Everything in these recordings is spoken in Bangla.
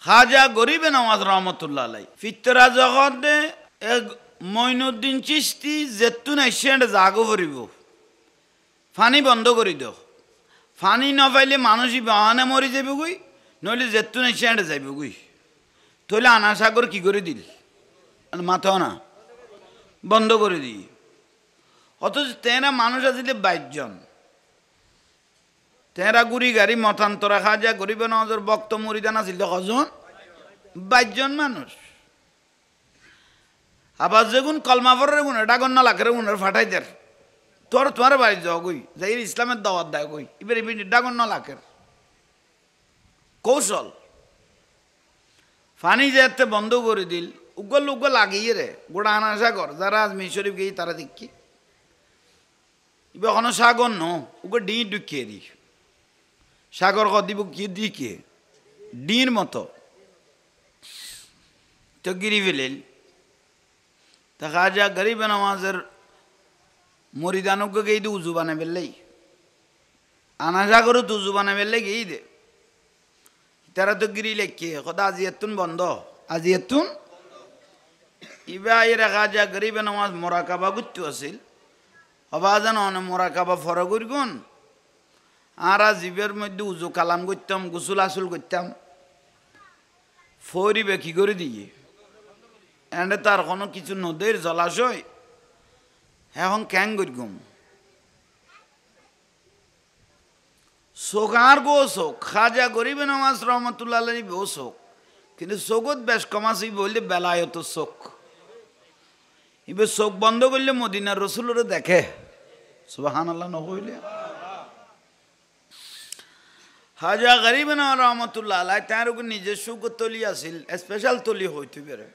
খাজা গরিবে নওয়াজ রহমতুল্লাহ আলাই ফিতরা জগতে এক মঈনুদ্দিন চিশতি যেতুন এসেন্ট জাগো ভরিব ফানি বন্ধ করে দিও ফানি না পাইলে মানুষই বাহানে মরি যাবে গই নইলে যেতুন এসেন্ট যাইব গই তাহলে আনা সাগর কি করে দিল মাথা না বন্ধ করে দিই অথচ তেরা মানুষ আসলে 22 জন তেরা গুড়ি গাড়ি মতান্তরা খাজা গরিবে নওয়াজের বক্ত মরিদান আছিল কজন 22 জন মানুষ আবার যেগুন কলমা পড়ে গুণ এটা গণ্য লাখের গুণের ফাটাই দেয় তোমার বাড়ি যাও গই যাই ইসলামের দাওয়াত দেয় গই এবার এটা গণ্য লাখের কৌশল ফানি যেতে বন্ধ করে দিল উগল লাগিয়ে রে গোড়া আনা সাগর যারা আজমির শরীফ গিয়ে তারা দেখি এবার কোনো সাগর ন উগো ডি ঢুকিয়ে দি সাগর দিব কি দিকে ডির মতো তো গিরি ফেলিল তা খাজা গরিবে নওয়াজের মরিদানুকে গিয়ে দি উজু বানাই ফেললেই আনা সাগরও তো উজু বানাই ফেললে গিয়ে দে তারা তো গিরি লেখে কথা আজি এতুন বন্ধ আজি এতুন ইবা এরা খাজা গরিবে নওয়াজ মোরাকাবা গুত্তু আছিল অবাজান অনে মোরাকাবা ফরা করিগুন আর জীবের মধ্যে উজু কালাম করতাম গুসুল আসুল করতাম ফরিবে কি করে দিয়ে এনে তার কোনো কিছু নদীর জলাশয় এখন ক্যাং করিগুম শোক আর গো শোক খাজা গরিবে নওয়াজ রহমতুল্লাহ আলাইহি গো শোক কিন্তু শোকত বেশ কমাসি বললে বেলায়ত শোক এবার চোখ বন্ধ করলে মদিনার রসুলেরও দেখে সুবহানাল্লাহ নহইলে খাজা গরিবে নওয়াজ রহমতুল্লাহ আলাইহি তার নিজস্ব তলি আছিল স্পেশাল তলি হইতে পারে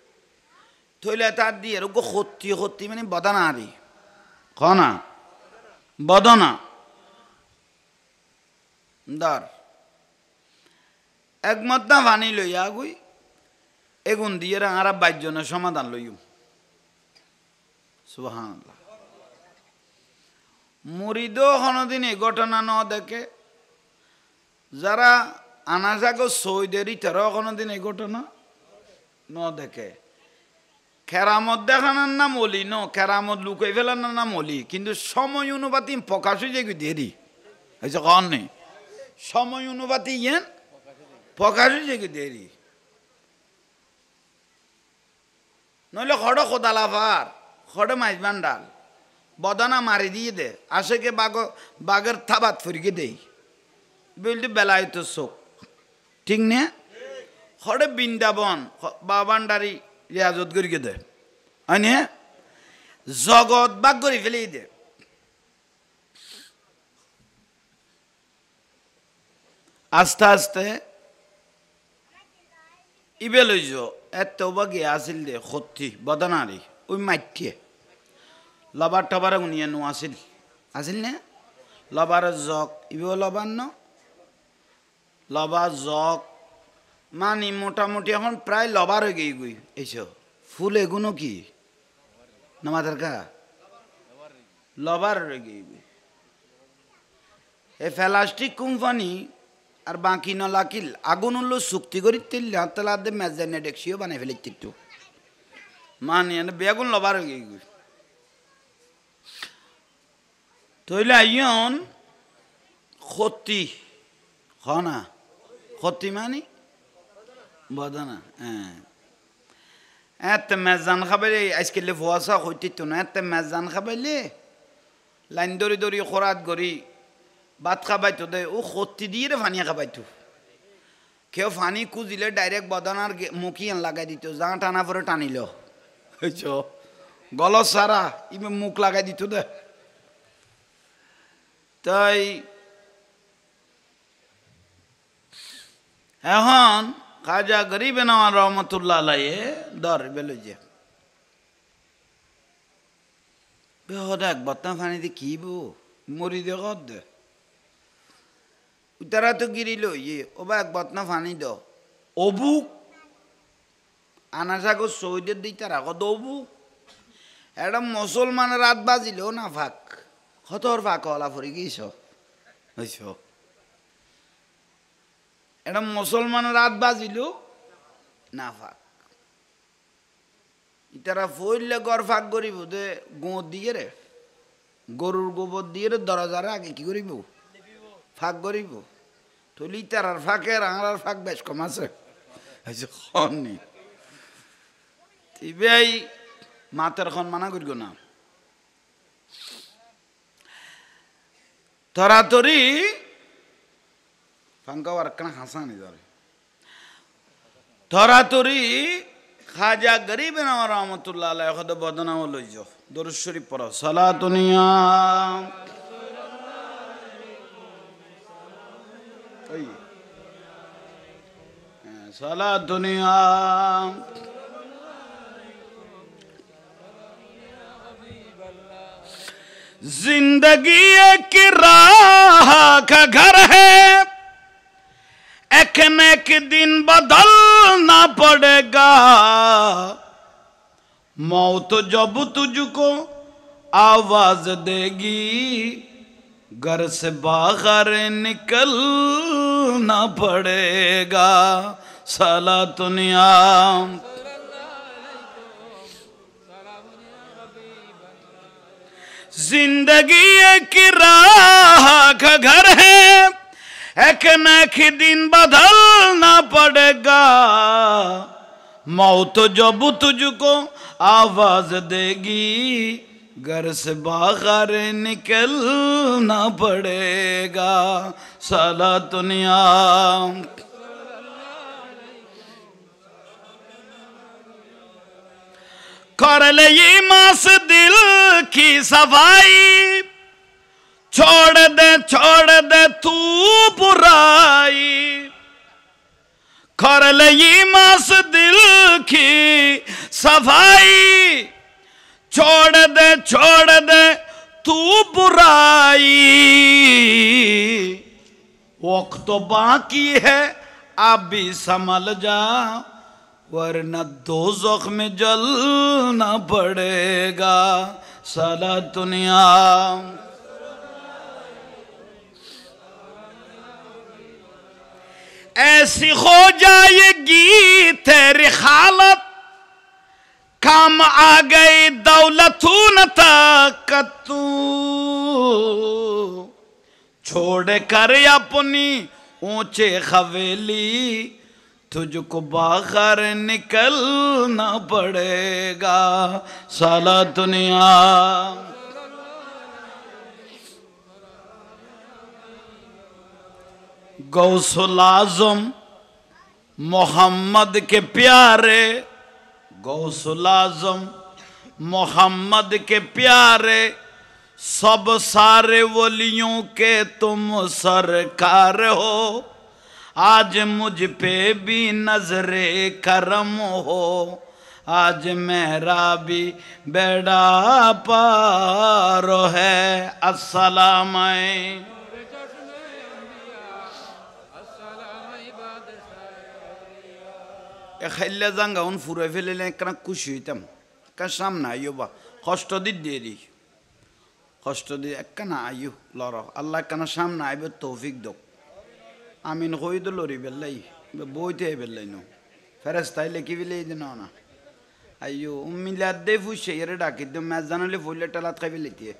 থইলে তার দিয়ে এরকম সত্যি মানে বদানা আরি কনা বদনা দর একমত না পানি লইয়া গই এগুন দিয়ে আর 22 জনের সমাধান লইম সুবহানাল্লাহ মুরিদও কোনোদিন এই ঘটনা ন দেখে যারা আনাজাগো সৌদেরই তারাও কোনোদিন এই ঘটনা ন দেখে কেরামত দেখানোর নাম অলি ন কেরামত লুকাই ফেলানোর নাম অলি কিন্তু সময় অনুপাতি প্রকাশ হয়ে যায় দেরি হয়েছে কন নেই সময় অনুপাতি ইয়েন প্রকাশ হয়ে যায় দেরি নইলে খড় খোদালাফার খড়ে মাইজবান ডাল বদানা মারি দিয়ে দে আশেকে বাঘের থাবাত ফুরিকে দেই বলতে বেলায় তো শোক ঠিক নে খড়ে বৃন্দাবন বাবান্ডারি রিয়াজত করিকে দে হয়নি জগৎ বাগ করে ফেলেই দে আস্তে আস্তে ইবে লইজ এত বাগে আসিল দে সত্যি বদনারি ওই মাইটিয়ে লবার টবার উনিয়ে নো আসিল নে লবার জগ ইবেও লবার ন লবা জগ মানি মোটামুটি এখন প্রায় লবার হয়ে গই গই এইসব ফুল এগুলো কি নামাদের কা লবার হয়ে গই গই এ প্লাস্টিক কোম্পানি আর বাকি ন লাকিল আগুন হলো চুক্তি করি তেল হাতলাদে মেজানে ডেকসিও বানাই ফেলে একটু মানে বেগুন লবার হয়ে গই গই তইলে আইয়ন ক্ষতি খনা ক্ষতি মানে বদনা হ্যাঁ এত মেজান খাবাইলে আজকাল ভুয়াশা হইতে তো না এত মেজান খাবাইলে লাইন দরি দরি খরাত গড়ি ভাত খাবাইতো দে ও ক্ষতি দিয়ে ফানিয়া খাবাইতো কেউ ফানি খুঁজিলে ডাইরেক্ট বদনার মুখিয়ান লাগাই দিত যা টানা পরে টানিল হয়েছ গল সারা ইবে মুখ লাগাই দিত দে তাই এখন খাজা গরিবে নওয়াজ রহমতুল্লাহ আলাইহি দর বেলো যে বেহদ এক বত্তা ফানিতে কি বো মরি দে কদ দে উতারা তো গিরিল ইয়ে ওবা এক বত্তা ফানি দ অবু আনাসাগো সৌদের দিই তারা কত অবু একটা মুসলমান রাত বাজিল না ফাঁক কতর ফাঁক হলা ফরি গিয়েছ হয়েছ এটা মুসলমান রাত বাজিল না ফাঁক ইতারা ফইলে গড় ফাঁক করিব দে গোঁ দিয়ে রে গরুর গোবর দিয়ে রে দরজারে আগে কি করিব ফাঁক করিব তলি তারার ফাঁকে রাঙার ফাঁক বেশ কম আছে খনি তিবেই মাতের খন মানা করিব না তরাতরি ফাঙ্কা আর কেন হাসানি ধরে তরাতরি খাজা গরিব নওয়াজ রহমতুল্লাহ আলাইহি খদ বদনাম লইজ দরুদ শরীফ পড়ো সালাতুনিয়া ওই সালাতুনিয়া जिंदगी एक राह का घर है एक न एक दिन बदलना पड़ेगा मौत जब तुझको आवाज देगी घर से बाहर निकलना पड़ेगा सलातुनिया जिंदगी एक राह का घर है एक न एक दिन बदलना पड़ेगा मौत जब तुझको आवाज देगी घर से बाहर निकलना पड़ेगा सलातुनिया कर ले ये मास दिल की सफाई छोड़ दे तू बुराई कर ले ये मास दिल की सफाई छोड़ दे तू बुराई वक्त तो बाकी है अब भी संभल जा वरना दोज़ख में जलना पड़ेगा सलातुनिया ऐसी हो जाएगी तेरी हालत काम आ गई दौलतू न ताकत छोड़ कर अपनी ऊंचे हवेली तुझको बाहर निकलना पड़ेगा सलातुनिया गौसुल आज़म मोहम्मद के प्यारे गौसुल आज़म मोहम्मद के प्यारे सब सारे वलियों के तुम सरकार हो आज मुझ पे भी नजरे करम हो आज मेरा भी बेड़ा पार है अस्सलाम খেললে যাঙ্গা উন ফুরে ফেলে কেন খুশি হইতাম কেন সামনে আইও বা কষ্ট দিয়ে কষ্ট দিয়ে একখানা আইও লড় আল্লাহ কেন সামনে আইব তৌফিক দোক আমিন কই তো লড়ি বেল্লাই বইতে বেল্লাই নো ফেরেস্তাই লেখি বেলাই দিন না আইও মিলাদ দে ফুসে এর ডাকি দে ম্যাচ জানালে ফুলে টালাত খাই বেলাইতে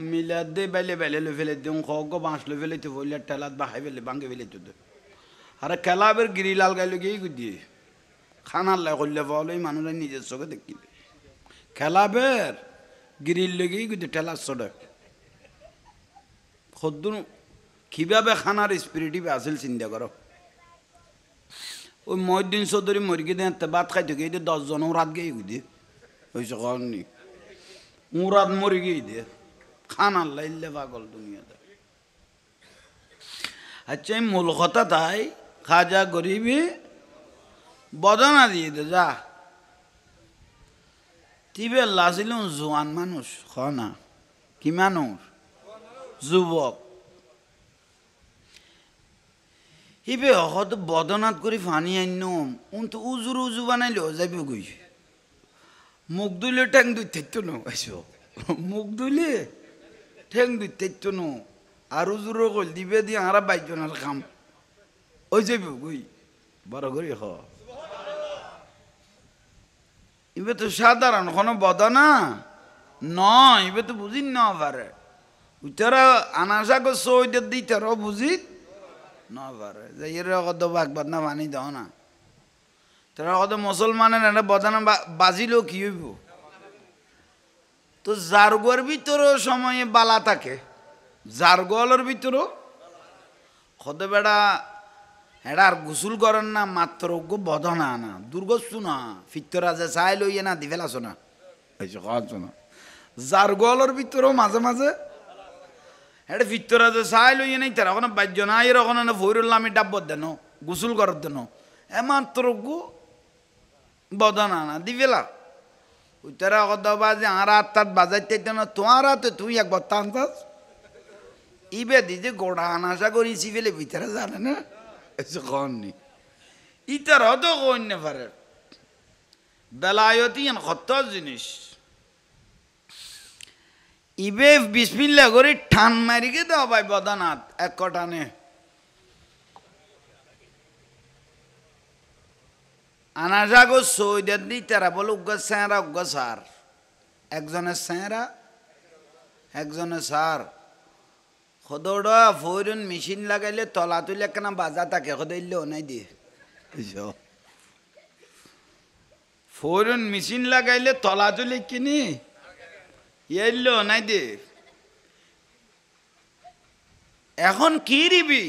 মিলাদ দে বেলে লো ফেলে দিন খগ বাঁশ লো ফেলাইতে ফুলে টালাত বাহাই বেলে বাঙ্গে বেলাইতে দে আরে খেলাবের গিরিলাল গাইলো গিয়ে দিয়ে খানার লাই করলে বলো এই মানুষরা নিজের চোখে দেখিবে খেলাবের গিরিল লেগেই কিন্তু ঠেলার চড়ে খদ্দুর কিভাবে খানার স্পিরিটিভ আসিল চিন্তা করো ওই মহিউদ্দিন চৌধুরী মরিকে দিয়ে ভাত খাইতে গিয়ে দিয়ে 10 জন রাত গিয়ে দিয়ে হয়েছে কখনই রাত মরি গিয়ে দিয়ে খানার লাইলে পাগল দুনিয়াতে আচ্ছা এই মূল কথা তাই খাজা গরিবি বদনা দিয়ে দে যা তিবে লাজিল জোয়ান মানুষ না কি মানুষ যুবক ইবে হয়তো বদনাত করে ফানি আইনম তো উজু বানাইলে যাইব গই মুখ দুইলে ঠ্যাং দুই থাকতো ন মুখ দুইলে ঠ্যাং দুই থাকতো ন আর উজুরো কল দিবে দিয়ে আরা বাইজনার কাম ওই যাইব গই বড় করি ইবে তো সাধারণ কোনো বদনা নয়, ইবে তো বুঝি না পারে উতারা আনাসা কো সইদের দিতারও বুঝি না পারে যে এর কত বাগবাদ না মানি দাও না তারা কত মুসলমানের একটা বদনা বাজিলেও কি হইব। তো জারগোর ভিতরেও সময়ে বালা থাকে, জারগোয়ালের ভিতরেও কত বেড়া এটা আর গোসল করেন না মাত্র বদনা না দুর্গস্তু না ফিতরা যে চাই লইয়ে না দি ফেলাছো না না জারগোয়ালের ভিতরেও মাঝে মাঝে এটা ফিতরা যে চাই লইয়ে নাই তারা ওখানে বাজ্য না এর ওখানে ভৈরুল্লাহ আমি ডাব্বর দেন গোসল করার দেন মাত্র বদনা না দি ফেলা উত্তরা কথা বাজে আর আত্মাত বাজাইতে না তোমার হাতে তুই একবার টানতাস ইবে দিতে গোড়া আনাশা করেছি ফেলে ভিতরে জানে না এসে কননি ইতারাও তো কইন পারে বেলায়তি কত জিনিস ইবে বিসমিল্লা করে ঠান মারিকে দাও ভাই বদানাত এক কটানে আনাশা গো সৈদের দি তারা বলে উগ্র স্যাঁরা উগ্র সার একজনের স্যাঁরা একজনের সার খদড়া ফৌরন মেশিন লাগাইলে তলা তুলে কেনা বাজা থাকে খদাইলেও নাই দিয়ে ফৌরন মেশিন লাগাইলে তলা তুলে কিনি এলো নাই দে এখন কি রিবি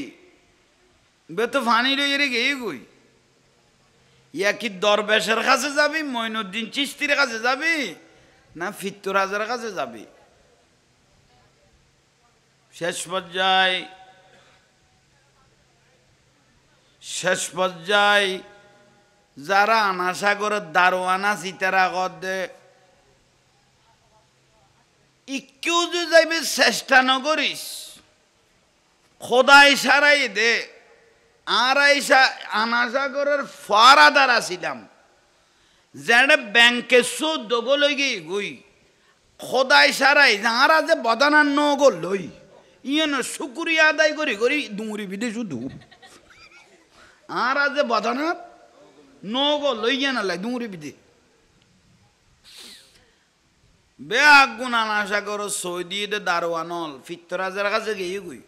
বে তো ফানি লই রে গেই গই ইয়া কি দরবেশের কাছে যাবি মঈনুদ্দিন চিশতির কাছে যাবি না ফিত্তুরাজের কাছে যাবি শেষ পর্যায়ে যারা আনাসাগরের দারোয়ানা সিতারা গদে একটু যে যাইবে চেষ্টা নকরিস খোদাই সারাই দে আর আনাসাগরের ফারাদার আসিলাম যেটা ব্যাংকে সুদ গই গই খোদাই সারাই যারা যে বদানার নগো লই ইয়েন শুকুরিয়া আদায় করি করি দুমুরি বিদে শুধু আর যে বদানার নগো লইয়া না লাই দুমুরি বিদে বে আগুন আনাসাগর সৌদি দারোয়ানল ফিত্তরাজের কাছে গিয়ে গই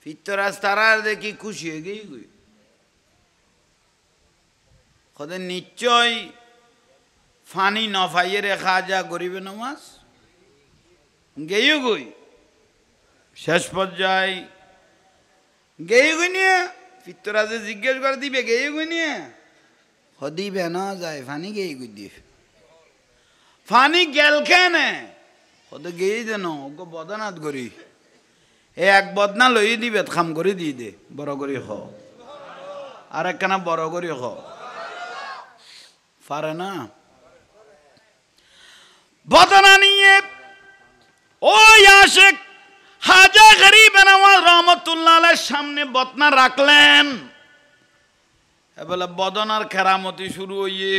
ফিত্তরাজ তারা দেখি খুশি হয়ে গিয়ে গই কদের নিশ্চয় ফানি নফাইয়ে রেখা যা গরিবে নমাজ গেয়ে গই শেষ পর্যায়ে গেয়ে গই নিয়ে ফিত্তরাজে জিজ্ঞেস করে দিবে গেয়ে গই নিয়ে দিবে না যায় ফানি গেয়ে গই দিয়ে ফানি গেল কেনে কত গেয়ে দেন ওকে বদনাথ করি এ এক বদনা লই দিবে খাম করে দিয়ে দে বড় করি খ আর একখানা বড় করি খ পারে না বদনা নিয়ে ওই আশেক হাজা গরিব নওয়াজ রহমতুল্লাহ আলাইহির সামনে বদনা রাখলেন বলে বদনার কেরামতি শুরু হইয়ে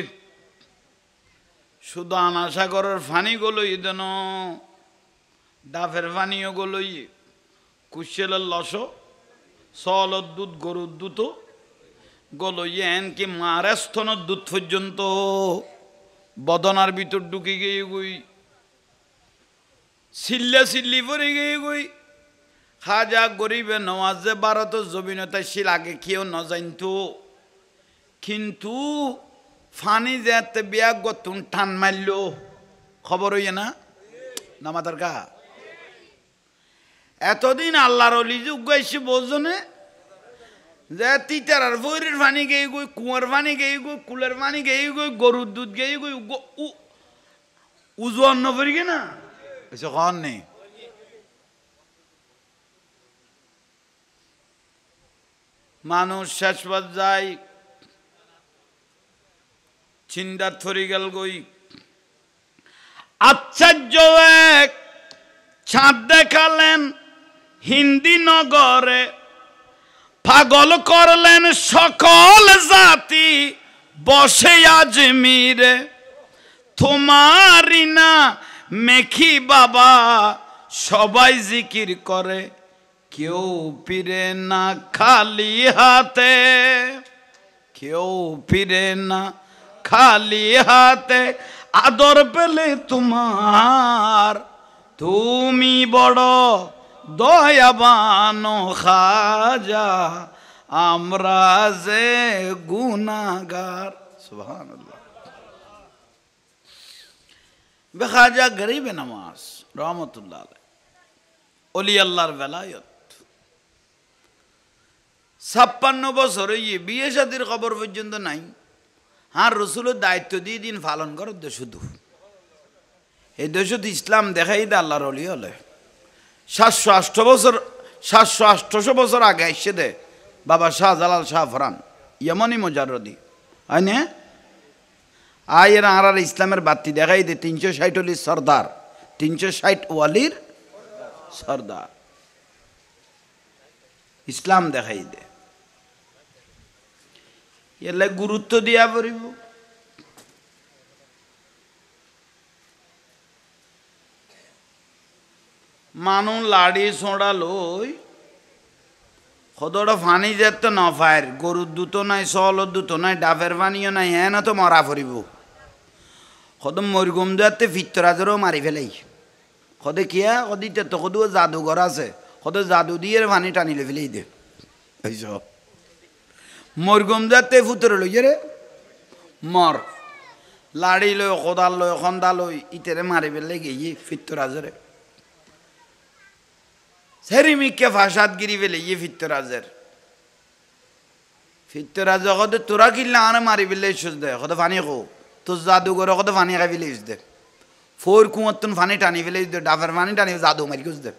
শুধু আনাসাগরের ফানি গলই দেন ডাফের ফানিও গলই কুশেলের লস সলর দুধ গরুর দুধ গলই এনকি মার স্তনের দুধ পর্যন্ত বদনার ভিতর ঢুকে গিয়ে গই সিল্লা সিল্লি পরে গিয়ে গই খাজা গরিবে নওয়াজে ভারত জবিনতা শিল আগে কেউ ন জানতো কিন্তু ফানি যেতে বিয়া গতুন টান মারল খবর হইয়ে না নামাদার গা এতদিন আল্লাহর অলি যুগ এসে বোঝনে যে তিতারার বইরের পানি গেয়ে গই কুয়ার পানি গেয়ে গই কুলের পানি গেয়ে গই গরুর দুধ গেয়ে গই উজু অন্ন পড়ি গে না এসে খাওয়ার নেই মানুষ শেষ পর্যায়ে চিন্তার থরি গেল গই আশ্চর্য এক চাঁদ দেখালেন হিন্দি নগরে পাগল করলেন সকল জাতি বসে আজমিরে তোমারি না মেখি বাবা সবাই জিকির করে কেউ ফিরে না খালি হাতে কেউ ফিরে না খালি হাতে আদর পেলে তোমার, তুমি বড় দয়াবান খাজা, আমরা যে গুনাহগার। সুবহানাল্লাহ। খাজা গরিবে নওয়াজ রহমতুল্লাহ আলাইহি, ওলি আল্লাহর বেলায়ত। 56 বছর হইয়ে বিয়ে শাদীর খবর পর্যন্ত নাই। আর রসুলের দায়িত্ব দিয়ে দিন পালন করার দেশ, শুধু এই দেশত ইসলাম দেখাই দে আল্লাহর অলি হলে। 700-800 বছর আগে এসে দে বাবা শাহজালাল শাহ ফরান ইয়মনি মুজাররদি, হয় না? আয়ের আর ইসলামের বাতি দেখাই দে 360 অলির সর্দার, 360 ওয়ালির সর্দার ইসলাম দেখাই দে। এলে গুরুত্ব দিয়া পড়িব। মানুষ লাড়ি ছোঁড়া লই সদটা ফানি যেত ন ফায়ের, গরুর দুটো নাই, চলৰ দুটো নাই, ডাবের পানিও নাই, হ্যাঁ না তো মরা পড়িব। সদ মরগুম যাতে ফিতরাজেরও মারি ফেলাই। সদে কিয়া সদিতে তো সদু জাদুঘর আছে, সদে জাদু দিয়ে পানি টানিলে ফেলেই দে। মরগুম যাতে ফুতরে লই রে মর, লাড়ি লই, কোদাল লই, খন্দা লই, ইতেরে মারি ফেলে গিয়ে ফিতরাজরে সেরিমিকে ফাঁসাদ গিরি ফেলে ইয়ে ফিতরাজের। ফিতরাজ কদে তোরা কিনলে আনে মারি ফেলে ইস্যুস দে, কদে পানি খো তোর জাদুঘরে কদে পানি খাই ফেলে ইস দে, ফোর কুয়ার পানি টানি ফেলে ইস দে, ডাবের পানি টানি জাদু মারি খুঁজ দে।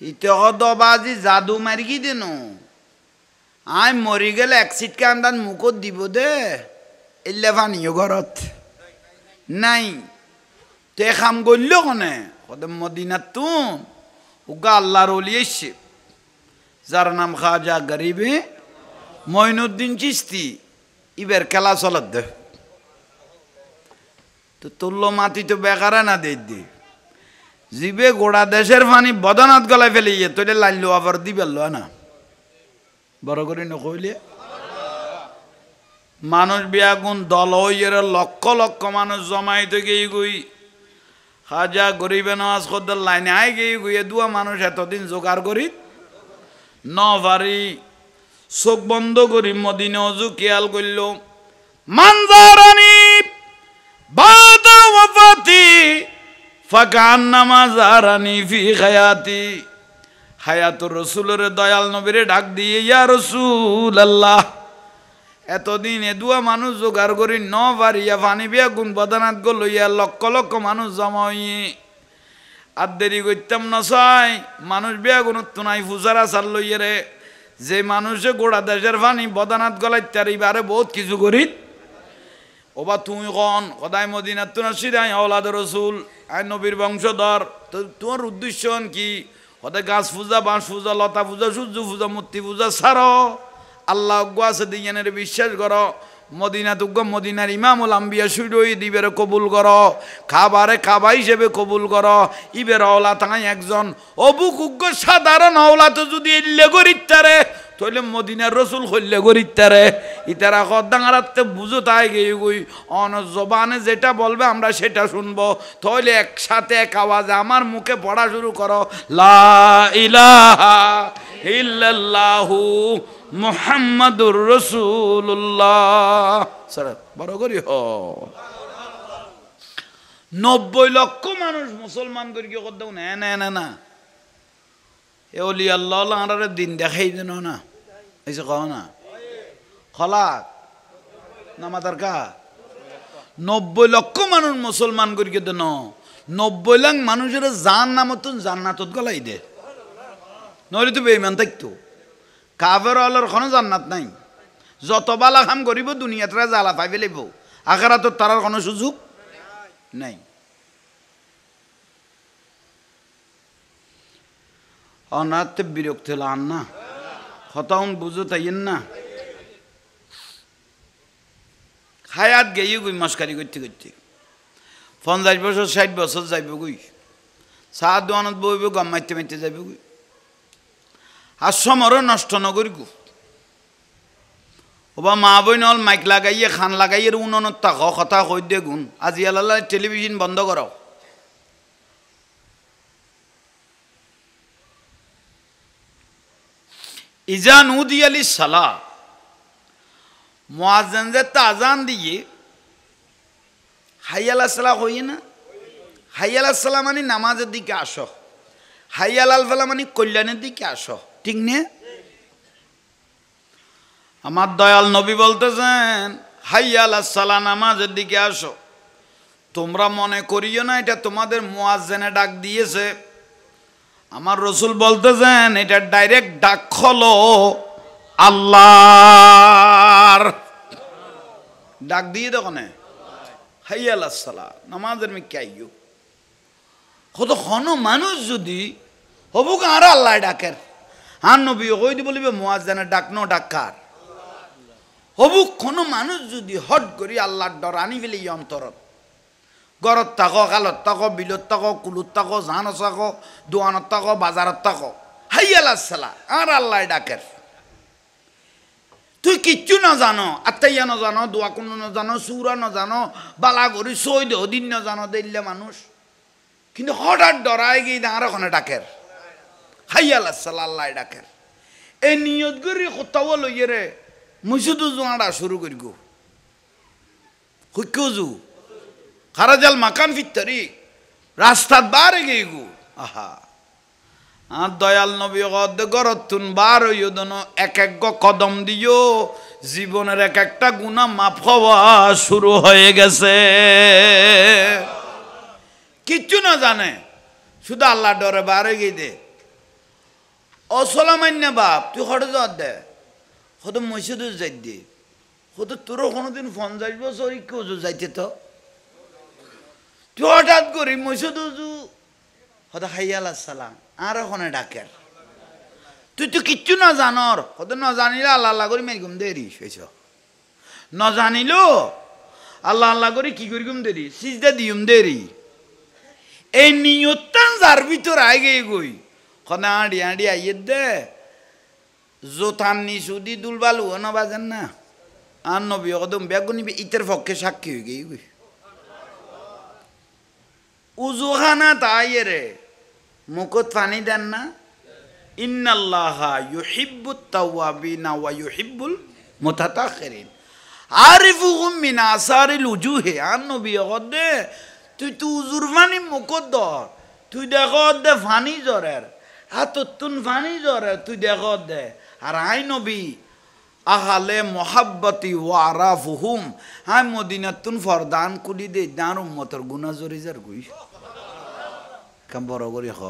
ইতে কদবাজি জাদু মারি কি দেন, আয় মরি গেলে এক সিটকে আন্দাজ মুখত দিব দে, এলে পানিও ঘরত নাই। তে খাম করল কনে কদে মদিনাত তুম উগা আল্লাহর ওলি এসছে, যার নাম খাজা গরিবে মঈনুদ্দিন চিশতি। ইবের খেলা চলত দে তো তুল্য মাটি তো বেকারে না দে দি জিবে গোড়া দেশের পানি বদনাথ গলায় ফেলে ইয়ে তোলে লাইলো আবার দিবে লো না বড় করে নকইলে। মানুষ বিয়াগুন দল হইয়ের লক্ষ লক্ষ মানুষ জমাইতে গিয়ে গুই খাজা গরিবে নওয়াজ খদ্দের লাইনে আয় গিয়ে গুয়ে দুয়া মানুষ এতদিন জোগাড় করি ন পারি। চোখ বন্ধ করি মদিনা অজু খেয়াল করল মানজারানি বাদা ওয়াফাতি ফাকান্নামা জারানি ফি হায়াতি। হায়াতুর রাসূলের দয়াল নবীরে ডাক দিয়ে ইয়া রাসূলুল্লাহ, এতদিন এদুয়া মানুষ জোগাড় করি ন পারিয়া পানি বিয়া গুণ বদানাত গো লইয়া লক্ষ লক্ষ মানুষ জমা হইয়ে আর দেরি করতাম না চাই মানুষ বিয়া গুণ তুনাই ফুজারা চাল লইয়ে রে। যে মানুষে গোড়া দেশের পানি বদানাত গলাই তারিবারে বহুত কিছু করি ওবা তুমি কন সদায় মদিনাত তো নাসিদাই আওলাদ রসুল আই নবীর বংশধর, তো তোমার উদ্দেশ্য কি? সদায় গাছ পূজা, বাঁশ পূজা, লতা পূজা, সূর্য পূজা, মূর্তি পূজা ছাড়ো, আল্লাহ আছে দিয়ানের বিশ্বাস করো। মদিনা তুগ্গ মদিনার ইমামুল আম্বিয়া সুরই দিবের কবুল করো, খাবারে খাবা হিসেবে কবুল করো। ইবের অওলা তাই একজন অবুকুগ্গ সাধারণ অওলা তো যদি এল্লে করিতারে তাহলে মদিনার রসুল হইলে করিতারে ইতারা কদাঙারাতে বুঝো তাই গিয়ে গই অন জবানে যেটা বলবে আমরা সেটা শুনবো। তাহলে একসাথে এক আওয়াজে আমার মুখে পড়া শুরু করো লা ইলাহা ইল্লাল্লাহু মুহাম্মাদুর রাসূলুল্লাহ। বড় করি হ 90 লক্ষ মানুষ মুসলমান করি কি করতে না না না না এ ওলি আল্লাহ আল্লাহর দিন দেখাই দেন না এসে কহ না খলা নামাদার কা 90 লক্ষ মানুষ মুসলমান করি কে দেন 90 লাখ মানুষের জান নামতুন জান্নাতত গলাই দে নইলে তো বেঈমান থাকতো। কাফের হলার কোনো জান্নাত নাই, যত বালা কাম করিব দুনিয়াতে জ্বালা পাই ফেলিব, আখিরাতত তারার কোনো সুযোগ নাই। অনাথ বিরক্ত লান না হতাউন বুঝো তাইয়েন না। হায়াত গেয়ে গুই মস্কারি করতে করতে 50 বছর 60 বছর যাইব গুই, চা দোয়ানত বইব, গম মারতে মারতে যাইব গুই, আর সমরও নষ্ট নকরি গু। ওবা মা বই নল মাইক লাগাইয়ে খান লাগাইয়ে উননত তাক কথা কই দে গুণ আজি আল্লাহ টেলিভিশন বন্ধ করো ইজা নুদি আলি সালা মুয়াজ্জিন যে আযান দিয়ে হাইয়া আলাস সালাহ হই না হাইয়া আলাস সালাহ মানে নামাজের দিকে আসো হাইয়া আলাল ফালাহ মানে কল্যাণের দিকে আসো ঠিক নে আমার দয়াল নবী বলতেছেন হাইয়া আলাস সালাহ নামাজের দিকে আসো তোমরা মনে করিও না এটা তোমাদের মুয়াজ্জিনে ডাক দিয়েছে আমার রাসূল বলতেছেন এটা ডাইরেক্ট ডাক হলো আল্লাহর ডাক দিয়ে দোকানে হাইয়া আলাস সালাহ নামাজের মধ্যে আইয়ো কত হন মানুষ যদি হবুক আর আল্লাহ ডাকের আর নবী কই দি বলিবে মুয়াজ্জিনের ডাক ন ডাকার হবুক কোন মানুষ যদি হট করি আল্লাহর ডর আনি ফেলি অন্তরত গরত থাকো কালত থাকো বিলত থাকো কুলত থাকো জানত থাকো দোয়ানত থাকো বাজারত থাকো হাইয়া আলাস সালাহ আর আল্লাহ ডাকের তুই কিচ্ছু না জানো আত্মাইয়া না জানো দোয়া কোন না জানো সুরা না জানো বালা করি সই দেহ দিন না জানো দিল্লে মানুষ কিন্তু হঠাৎ ডরাই গিয়ে আর ওখানে ডাকের হাইয়া আলাস সালাহ আল্লাহ ডাকের এই নিয়ত করি কোথাও লইয়ে রে মুসুদু জোয়াড়া শুরু করি গো হুক্যজু খারাজাল মাকান ফিত্তারি রাস্তাত বারে গিয়ে গো আহা আর দয়াল নবী গরতুন বার হইও দনো এক এক কদম দিও জীবনের এক একটা গুনাহ মাফ হওয়া শুরু হয়ে গেছে কিচ্ছু না জানে শুধু আল্লাহ ডরে বার হয়ে গিয়ে দে অসলামান্য বাপ তুই হঠাৎ যাওয়ার দে হয়তো মসজিদে যাই দে হয়তো তোরও কোনোদিন ফোন যাইব সরি কেউ যাইতে তো তুই হঠাৎ করি মসজিদ হয়তো হাইয়া আলাস সালাহ আর ওখানে ডাকের তুই তো কিচ্ছু না জানর হয়তো না জানিলে আল্লাহ আল্লাহ করি মেরি ঘুম দেরি হয়েছ না জানিল আল্লাহ আল্লাহ করি কি করি ঘুম দেরি সিজদা দিউম দেরি এই নিয়তটা যার ভিতর আগে গই কনে আড়ি আড়ি আইয়ে দে জোথান নিশুদি দুলবালু না বাজেন না আর নবী কদম বেগুনি ইতের পক্ষে সাক্ষী হয়ে গই গই উজুখানা তাই রে মুখত পানি দেন না ইন্নাল্লাহা ইউহিব্বুত তাওয়াবিনা ওয়া ইউহিব্বুল মুতাতাখিরিন আরিফুহুম মিন আসারিল উজুহি আর নবী কদে তুই তো উজুর পানি মুখত ধর তুই দেখ দে ফানি জ্বরের হাততুন ফানি জ্বরে তুই দেখ দে আর আই নবী আহালে মোহাব্বতি ওয়ারাফুহুম হাই মদিনাতুন ফরদান কুলি দে দার উম্মতর গুনাহ জরি যার গুই কাম বড় করি হ